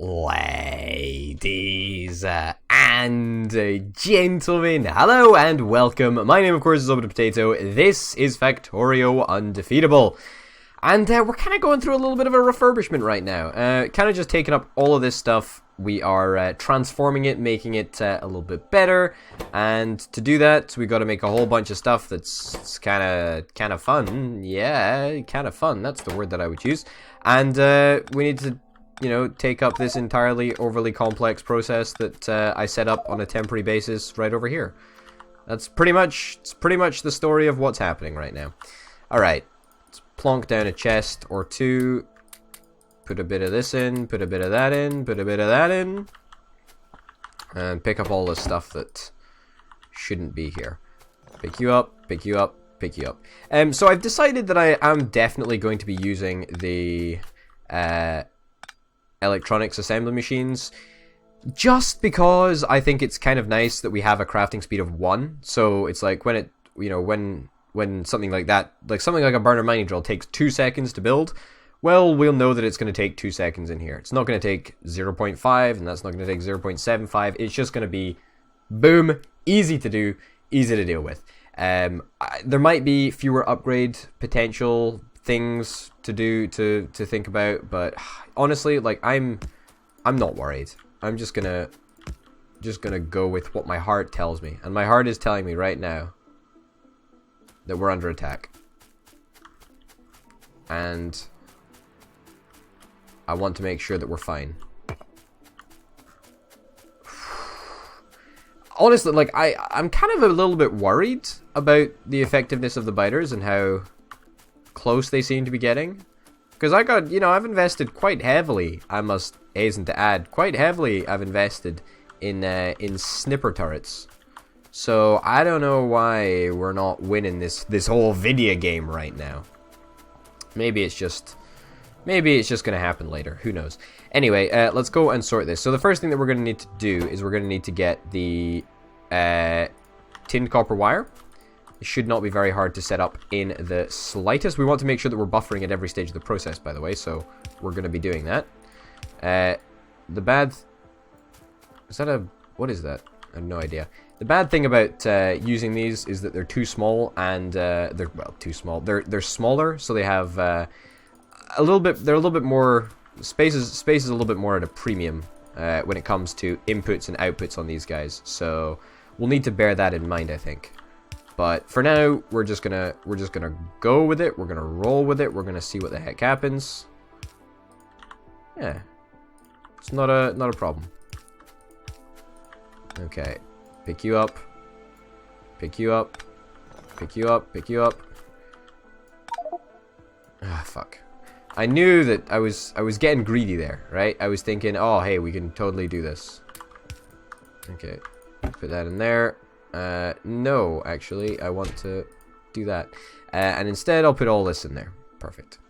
Ladies and gentlemen, hello and welcome. My name, of course, is Potato. This is Factorio Undefeatable. And we're kind of going through a little bit of a refurbishment right now. Kind of just taking up all of this stuff. We are transforming it, making it a little bit better. And to do that, we got to make a whole bunch of stuff that's kind of fun. Yeah, kind of fun. That's the word that I would use. And we need to, take up this entirely overly complex process that I set up on a temporary basis right over here. It's pretty much the story of what's happening right now. All right. Let's plonk down a chest or two, put a bit of this in, put a bit of that in, put a bit of that in, and pick up all the stuff that shouldn't be here. Pick you up, pick you up, pick you up. So I've decided that I am definitely going to be using the electronics assembly machines, just because I think it's kind of nice that we have a crafting speed of 1. So it's like when it, when something like that, like something like a burner mining drill takes 2 seconds to build, well, we'll know that it's going to take 2 seconds in here. It's not going to take 0.5, and that's not going to take 0.75. It's just going to be, boom, easy to do, easy to deal with. There might be fewer upgrade potential things to do, to think about, but honestly, like, I'm not worried. I'm just gonna go with what my heart tells me, and my heart is telling me right now that we're under attack, and I want to make sure that we're fine. Honestly, like, I'm kind of a little bit worried about the effectiveness of the biters and how close they seem to be getting. Because I got, I've invested quite heavily, I must hasten to add, quite heavily I've invested in snipper turrets. So I don't know why we're not winning this whole video game right now. Maybe it's just gonna happen later. Who knows? Anyway, let's go and sort this. So the first thing that we're gonna need to do is we're gonna need to get the tinned copper wire. It should not be very hard to set up in the slightest. We want to make sure that we're buffering at every stage of the process, by the way, so we're gonna be doing that. The bad... Is that a... What is that? I have no idea. The bad thing about using these is that they're too small, and they're, well, too small. They're smaller, so they have they're a little bit more, space is a little bit more at a premium when it comes to inputs and outputs on these guys. So we'll need to bear that in mind, I think. But for now, we're just gonna go with it. We're gonna roll with it. We're gonna see what the heck happens. Yeah, it's not a problem. Okay, pick you up, pick you up, pick you up, pick you up. Ah, fuck. I knew that I was getting greedy there, right? I was thinking, oh, hey, we can totally do this. Okay, put that in there. No, actually, I want to do that. And instead, I'll put all this in there. Perfect.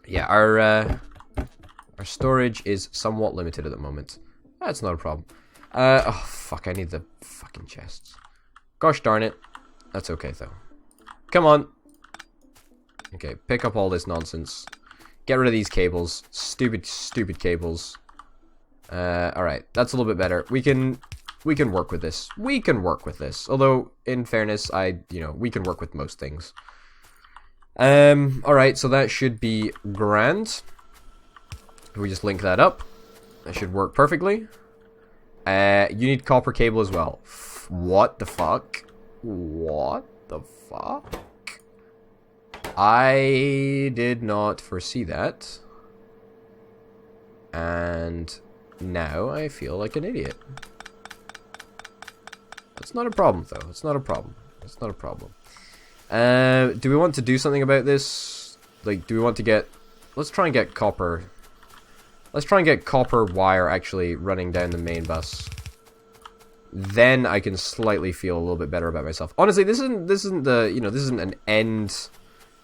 Yeah, our storage is somewhat limited at the moment. That's not a problem. Oh, fuck, I need the fucking chests. Gosh darn it. That's okay, though. Come on. Okay, pick up all this nonsense. Get rid of these cables. Stupid cables. Alright, that's a little bit better. We can work with this. We can work with this. Although, in fairness, we can work with most things. Alright, so that should be grand. If we just link that up, that should work perfectly. You need copper cable as well. What the fuck? What the fuck? I did not foresee that. And now I feel like an idiot. That's not a problem, though. It's not a problem. It's not a problem. Do we want to do something about this? Like, do we want to get... Let's try and get copper... Let's try and get copper wire actually running down the main bus. Then I can slightly feel a little bit better about myself. Honestly, this isn't the, this isn't an end.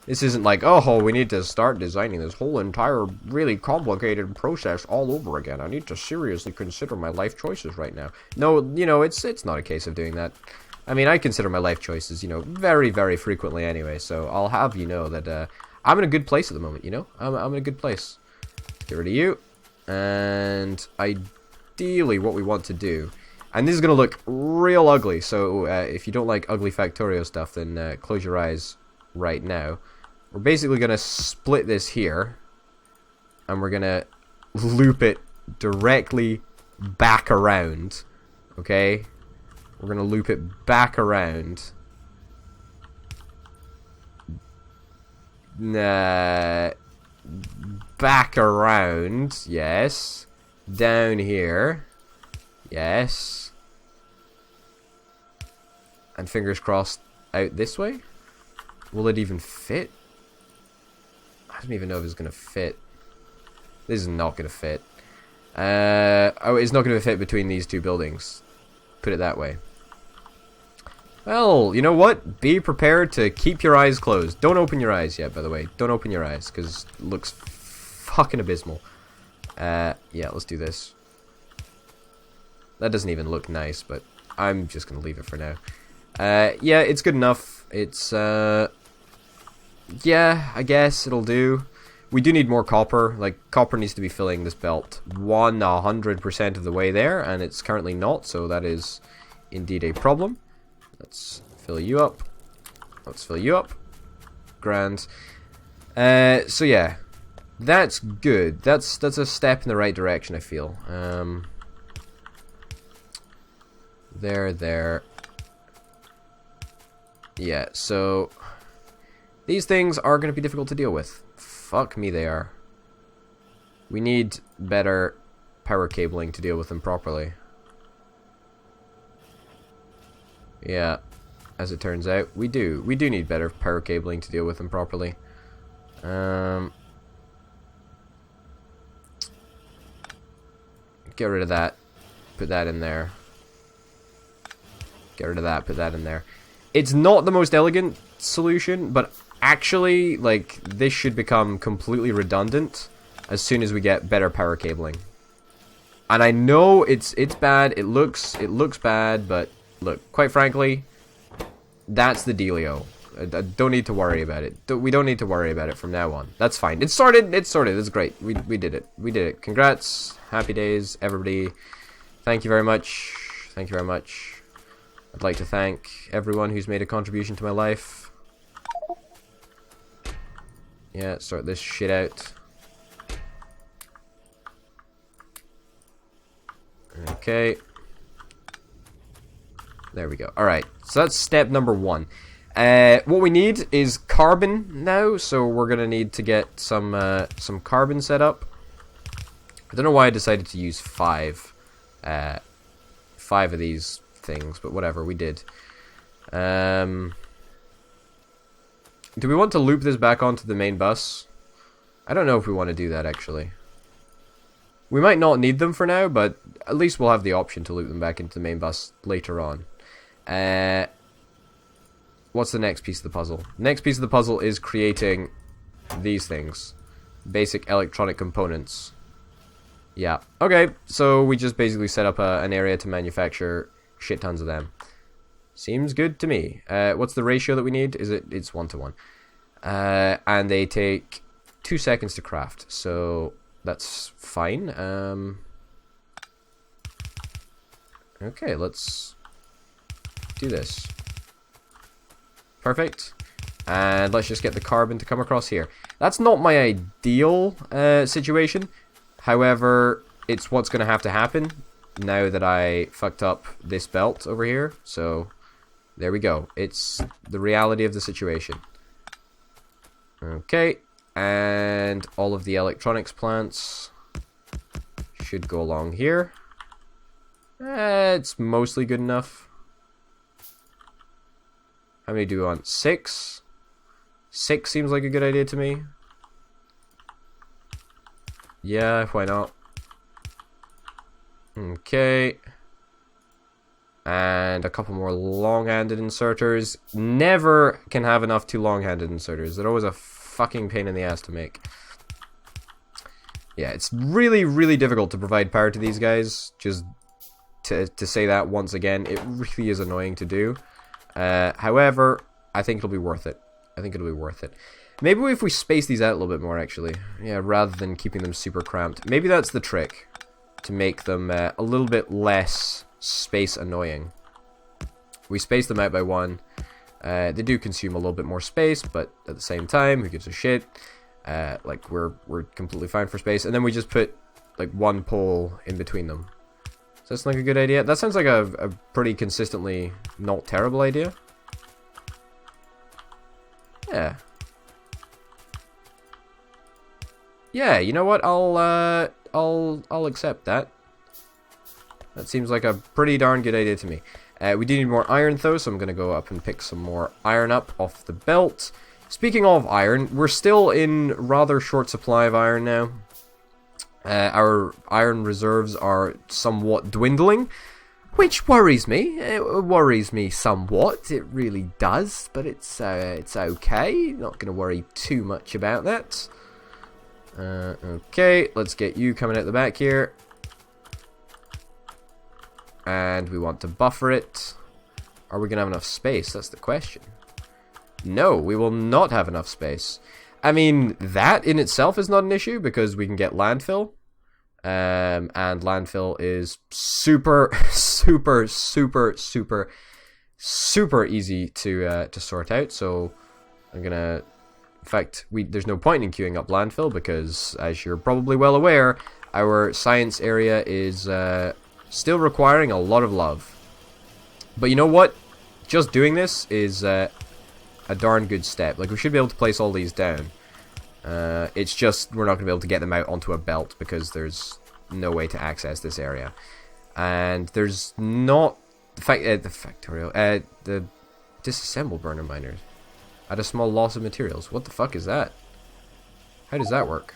This isn't like, oh, we need to start designing this whole entire really complicated process all over again. I need to seriously consider my life choices right now. No, it's not a case of doing that. I mean, I consider my life choices, very, very frequently anyway. So I'll have you know that I'm in a good place at the moment, I'm in a good place. Get rid of you. And ideally what we want to do, and this is going to look real ugly, so if you don't like ugly Factorio stuff, then close your eyes right now. We're basically going to split this here, and we're going to loop it directly back around, okay? We're going to loop it back around. Back around, yes. Down here, yes. And fingers crossed out this way. Will it even fit? I don't even know if it's going to fit. This is not going to fit. Oh, it's not going to fit between these two buildings. Put it that way. Well, you know what? Be prepared to keep your eyes closed. Don't open your eyes yet, by the way. Don't open your eyes, because it looks fucking abysmal. Yeah, let's do this. That doesn't even look nice, but I'm just going to leave it for now. Yeah, it's good enough. It's, yeah, I guess it'll do. We do need more copper. Like, copper needs to be filling this belt 100% of the way there, and it's currently not, so that is indeed a problem. Let's fill you up. Let's fill you up. Grand. So yeah, that's good. That's a step in the right direction, I feel. There. Yeah, so these things are going to be difficult to deal with. Fuck me, they are. We need better power cabling to deal with them properly. Yeah, as it turns out, we do. We do need better power cabling to deal with them properly. Get rid of that. Put that in there. Get rid of that. Put that in there. It's not the most elegant solution, but actually, like, this should become completely redundant as soon as we get better power cabling. And I know it's bad. It looks bad, but look, quite frankly, that's the dealio. I don't need to worry about it. We don't need to worry about it from now on. That's fine. It's sorted. It's sorted. It's great. We did it. We did it. Congrats. Happy days, everybody. Thank you very much. Thank you very much. I'd like to thank everyone who's made a contribution to my life. Yeah, sort this shit out. Okay. There we go. Alright, so that's step number 1. What we need is carbon now, so we're gonna need to get some carbon set up. I don't know why I decided to use 5 of these things, but whatever, we did. Do we want to loop this back onto the main bus? I don't know if we want to do that, actually. We might not need them for now, but at least we'll have the option to loop them back into the main bus later on. What's the next piece of the puzzle? Next piece of the puzzle is creating these things. Basic electronic components. Yeah. Okay, so we just basically set up an area to manufacture shit tons of them. Seems good to me. What's the ratio that we need? It's 1-to-1. And they take 2 seconds to craft, so that's fine. Okay, let's do this. Perfect. And let's just get the carbon to come across here. That's not my ideal situation. However, it's what's going to have to happen now that I fucked up this belt over here. So, there we go. It's the reality of the situation. Okay. And all of the electronics plants should go along here. It's mostly good enough. How many do we want? 6? 6 seems like a good idea to me. Yeah, why not? Okay. And a couple more long-handed inserters. Never can have enough 2 long-handed inserters. They're always a fucking pain in the ass to make. Yeah, it's really, really difficult to provide power to these guys. Just to say that once again, it really is annoying to do. However, I think it'll be worth it. I think it'll be worth it. Maybe if we space these out a little bit more, actually. Yeah, rather than keeping them super cramped. Maybe that's the trick. To make them a little bit less space annoying. We space them out by 1. They do consume a little bit more space, but at the same time, who gives a shit? Like, we're completely fine for space. And then we just put, like, 1 pole in between them. Does that sound like a good idea? That sounds like a pretty consistently not terrible idea. Yeah. Yeah, you know what? I'll accept that. That seems like a pretty darn good idea to me. We do need more iron though, so I'm gonna go up and pick some more iron up off the belt. Speaking of iron, we're still in rather short supply of iron now. Our iron reserves are somewhat dwindling, which worries me. It worries me somewhat. It really does, but it's okay. Not gonna worry too much about that. Okay, let's get you coming out the back here. And we want to buffer it. Are we going to have enough space? That's the question. No, we will not have enough space. I mean, that in itself is not an issue because we can get landfill. And landfill is super easy to sort out. So I'm going to... In fact, there's no point in queuing up landfill because, as you're probably well aware, our science area is still requiring a lot of love. But you know what? Just doing this is a darn good step. Like, we should be able to place all these down. It's just we're not going to be able to get them out onto a belt because there's no way to access this area. And there's not... the Factorio... the disassemble burner miners. At a small loss of materials. What the fuck is that? How does that work?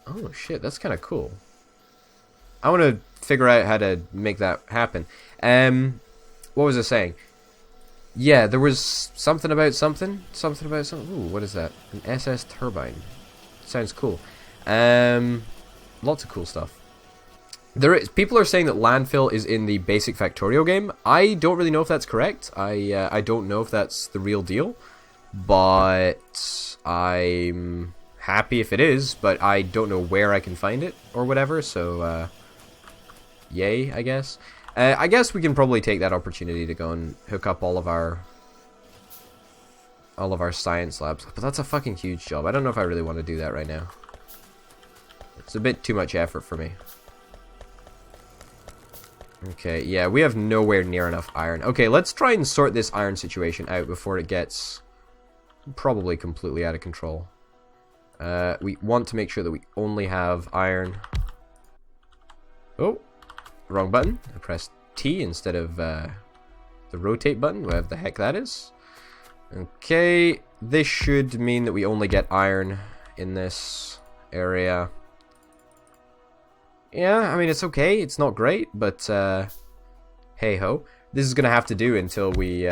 Oh shit, that's kind of cool. I want to figure out how to make that happen. What was I saying? Yeah, there was something about something. Something about something. Ooh, what is that? An SS turbine. Sounds cool. Lots of cool stuff. People are saying that landfill is in the basic Factorio game. I don't really know if that's correct. I don't know if that's the real deal. But I'm happy if it is. But I don't know where I can find it or whatever. So, yay, I guess. I guess we can probably take that opportunity to go and hook up all of our science labs. But that's a fucking huge job. I don't know if I really want to do that right now. It's a bit too much effort for me. Okay, yeah, we have nowhere near enough iron. Okay, let's try and sort this iron situation out before it gets probably completely out of control. We want to make sure that we only have iron. Oh, wrong button. I pressed T instead of the rotate button, whatever the heck that is. Okay, this should mean that we only get iron in this area. Yeah, I mean, it's okay. It's not great, but hey-ho. This is going to have to do until we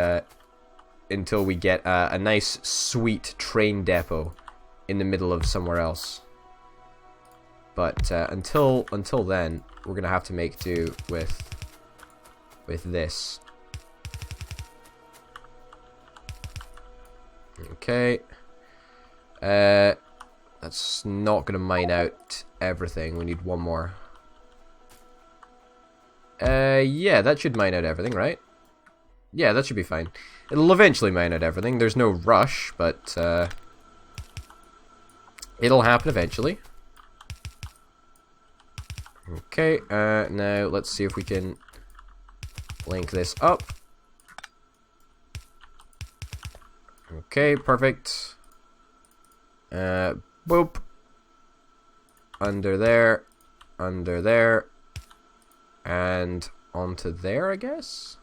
get a nice, sweet train depot in the middle of somewhere else. But until then, we're going to have to make do with this. Okay. That's not going to mine out everything. We need one more. Yeah, that should mine out everything, right? Yeah, that should be fine. It'll eventually mine out everything. There's no rush, but it'll happen eventually. Okay, now let's see if we can link this up. Okay, perfect. Boop. Under there, and onto there, I guess?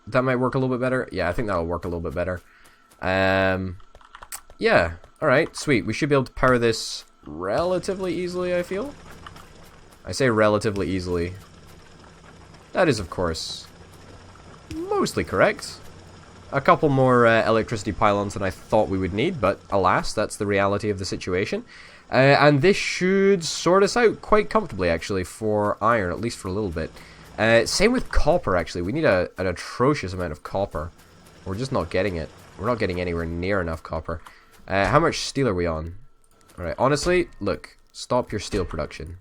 That might work a little bit better. Yeah, I think that'll work a little bit better. Yeah, alright, sweet. We should be able to power this relatively easily, I feel. I say relatively easily. That is, of course, mostly correct. A couple more electricity pylons than I thought we would need, but alas, that's the reality of the situation. And this should sort us out quite comfortably, actually, for iron, at least for a little bit. Same with copper, actually. We need an atrocious amount of copper. We're just not getting it. We're not getting anywhere near enough copper. How much steel are we on? Alright, honestly, look. Stop your steel production.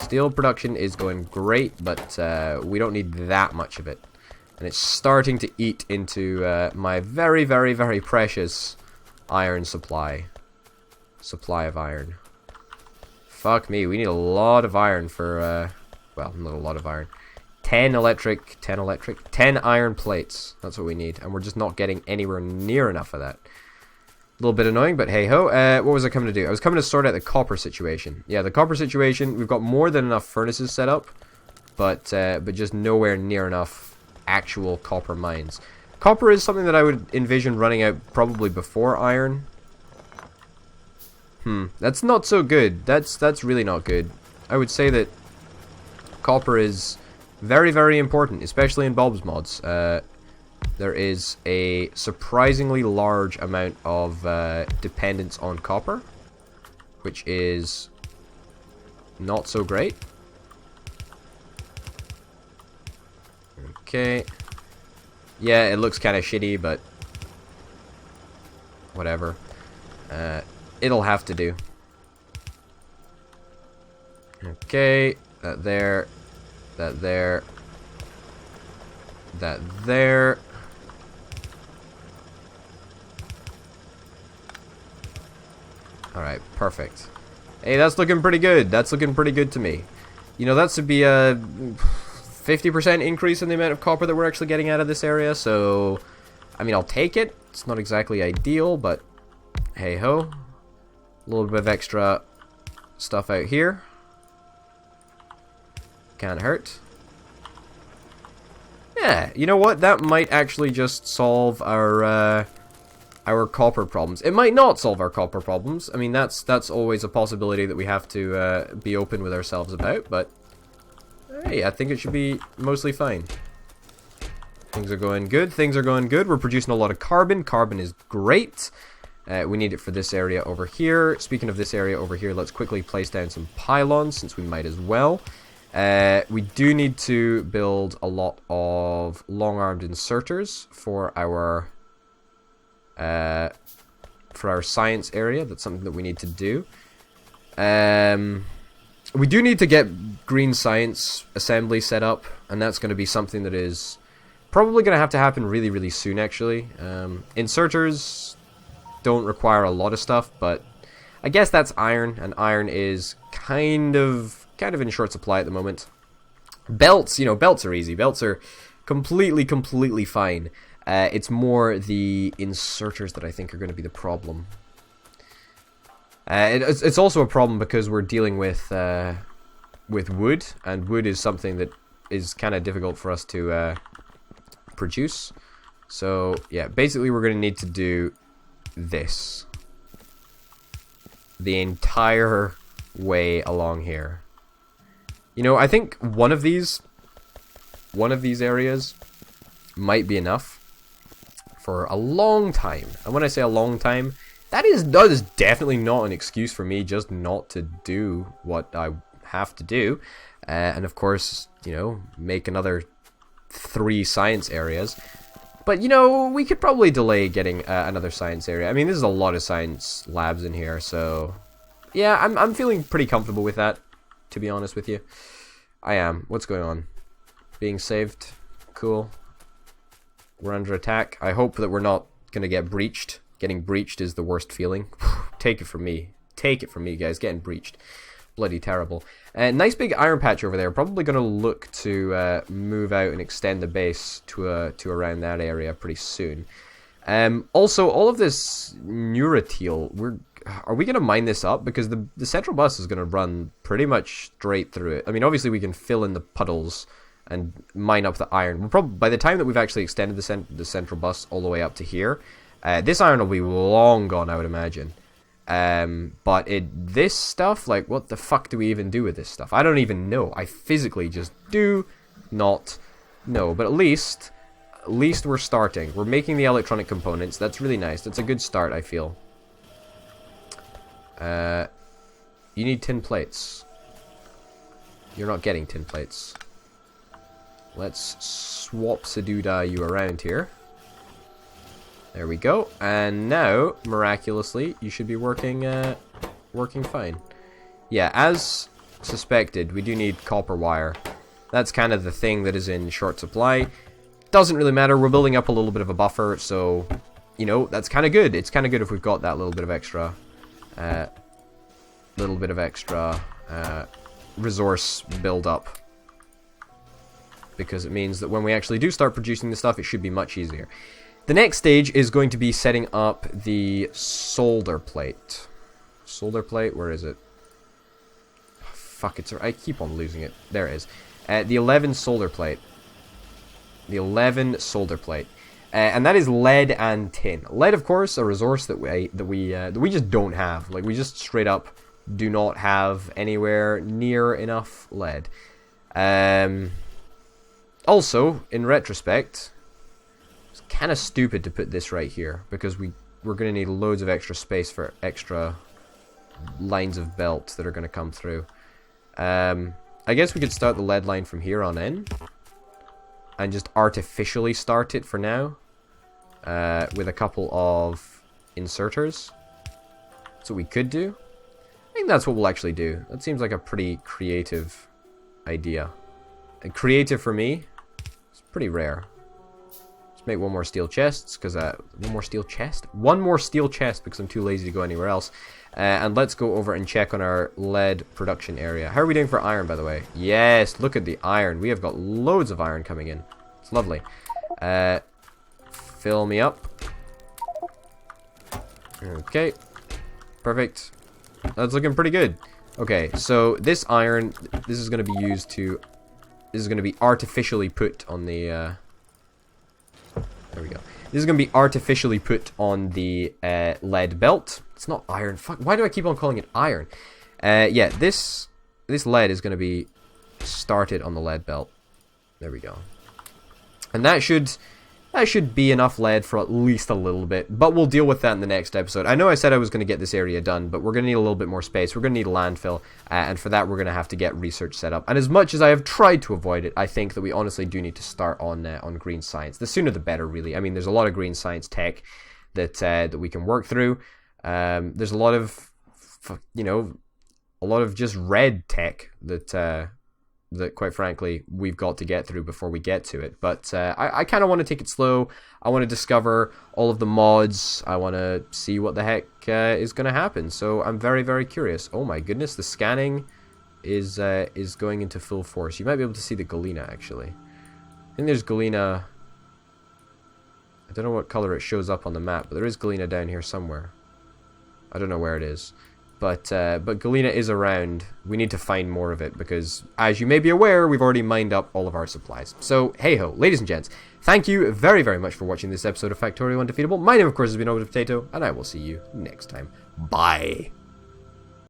Steel production is going great, but we don't need that much of it. And it's starting to eat into my very, very, very precious iron supply. Supply of iron. Fuck me, we need a lot of iron for, well, not a lot of iron. 10 iron plates. That's what we need. And we're just not getting anywhere near enough of that. A little bit annoying, but hey-ho. What was I coming to do? I was coming to sort out the copper situation. Yeah, the copper situation, we've got more than enough furnaces set up, but just nowhere near enough actual copper mines. Copper is something that I would envision running out probably before iron. That's not so good. That's really not good. I would say that copper is very, very important, especially in Bulbs mods. There is a surprisingly large amount of dependence on copper, which is not so great. Okay. Yeah, it looks kind of shitty, but whatever. It'll have to do. Okay, that there, that there, that there. Alright, perfect. Hey, that's looking pretty good. That's looking pretty good to me. You know, that should be a 50% increase in the amount of copper that we're actually getting out of this area, so I mean, I'll take it. It's not exactly ideal, but hey-ho. A little bit of extra stuff out here. Can't hurt. Yeah, you know what? That might actually just solve our copper problems. It might not solve our copper problems. I mean, that's always a possibility that we have to be open with ourselves about, but hey, I think it should be mostly fine. Things are going good. Things are going good. We're producing a lot of carbon. Carbon is great. We need it for this area over here. Speaking of this area over here, let's quickly place down some pylons, since we might as well. We do need to build a lot of long-armed inserters for our science area. That's something that we need to do. We do need to get green science assembly set up, and that's going to be something that is probably going to happen really, really soon, actually. Inserters don't require a lot of stuff, but I guess that's iron, and iron is kind of in short supply at the moment. Belts, you know, belts are easy. Belts are completely fine. It's more the inserters that I think are going to be the problem. It's also a problem because we're dealing with wood, and wood is something that is kind of difficult for us to produce. So yeah, basically we're going to need to do this the entire way along here. You know, I think one of these areas might be enough for a long time. And when I say a long time, that is definitely not an excuse for me just not to do what I have to do. And of course, you know, make another 3 science areas. But, you know, we could probably delay getting another science area. I mean, there's a lot of science labs in here, so yeah, I'm feeling pretty comfortable with that, to be honest with you. I am. What's going on? Being saved. Cool. We're under attack. I hope that we're not going to get breached. Getting breached is the worst feeling. Take it from me. Take it from me, guys. Getting breached. Bloody terrible. Nice big iron patch over there. Probably going to look to move out and extend the base to around that area pretty soon. Also, all of this neuroteal, are we going to mine this up? Because the central bus is going to run pretty much straight through it. I mean, obviously we can fill in the puddles and mine up the iron. We'll probably, by the time that we've actually extended the central bus all the way up to here, this iron will be long gone, I would imagine. But this stuff, like, what the fuck do we even do with this stuff? I don't even know. I physically just do not know. But at least we're starting. We're making the electronic components. That's really nice. That's a good start, I feel. You need tin plates. You're not getting tin plates. Let's swap Saduda you around here. There we go. And now, miraculously, you should be working fine. Yeah, as suspected, we do need copper wire. That's kind of the thing that is in short supply. Doesn't really matter. We're building up a little bit of a buffer, so, you know, that's kind of good. It's kind of good if we've got that little bit of extra, resource build up. Because it means that when we actually do start producing the stuff, it should be much easier. The next stage is going to be setting up the solder plate. Solder plate, where is it? Oh, fuck, I keep on losing it. There it is. The 11 solder plate. The 11 solder plate. And that is lead and tin. Lead, of course, a resource that we just don't have. Like, we just straight up do not have anywhere near enough lead. Also, in retrospect, it's kind of stupid to put this right here, because we're going to need loads of extra space for extra lines of belt that are going to come through. I guess we could start the lead line from here on in, and just artificially start it for now, with a couple of inserters. That's what we could do. I think that's what we'll actually do. That seems like a pretty creative idea. And creative for me, it's pretty rare. Let's make one more steel chest, because one more steel chest because I'm too lazy to go anywhere else. And let's go over and check on our lead production area. How are we doing for iron, by the way? Yes, look at the iron. We have got loads of iron coming in. It's lovely. Fill me up. Okay, perfect. That's looking pretty good. Okay, so this iron, this is going to be used to. This is going to be artificially put on the, there we go. This is going to be artificially put on the lead belt. It's not iron. Fuck, why do I keep on calling it iron? Yeah, this lead is going to be started on the lead belt. There we go. And that should be enough lead for at least a little bit, but we'll deal with that in the next episode. I know I said I was going to get this area done, but we're going to need a little bit more space. We're going to need a landfill, and for that we're going to have to get research set up. And as much as I have tried to avoid it, I think that we honestly do need to start on green science. The sooner the better, really. I mean, there's a lot of green science tech that we can work through. There's a lot of, you know, a lot of just red tech that quite frankly we've got to get through before we get to it, but I kind of want to take it slow. I want to discover all of the mods. I want to see what the heck is going to happen, so I'm very, very curious. Oh my goodness, the scanning is going into full force. You might be able to see the galena, actually. I think there's galena. I don't know what color it shows up on the map, but there is galena down here somewhere. I don't know where it is. But galena is around. We need to find more of it because, as you may be aware, we've already mined up all of our supplies. So, hey-ho, ladies and gents, thank you very, very much for watching this episode of Factorio Undefeatable. My name, of course, has been Potato, and I will see you next time. Bye!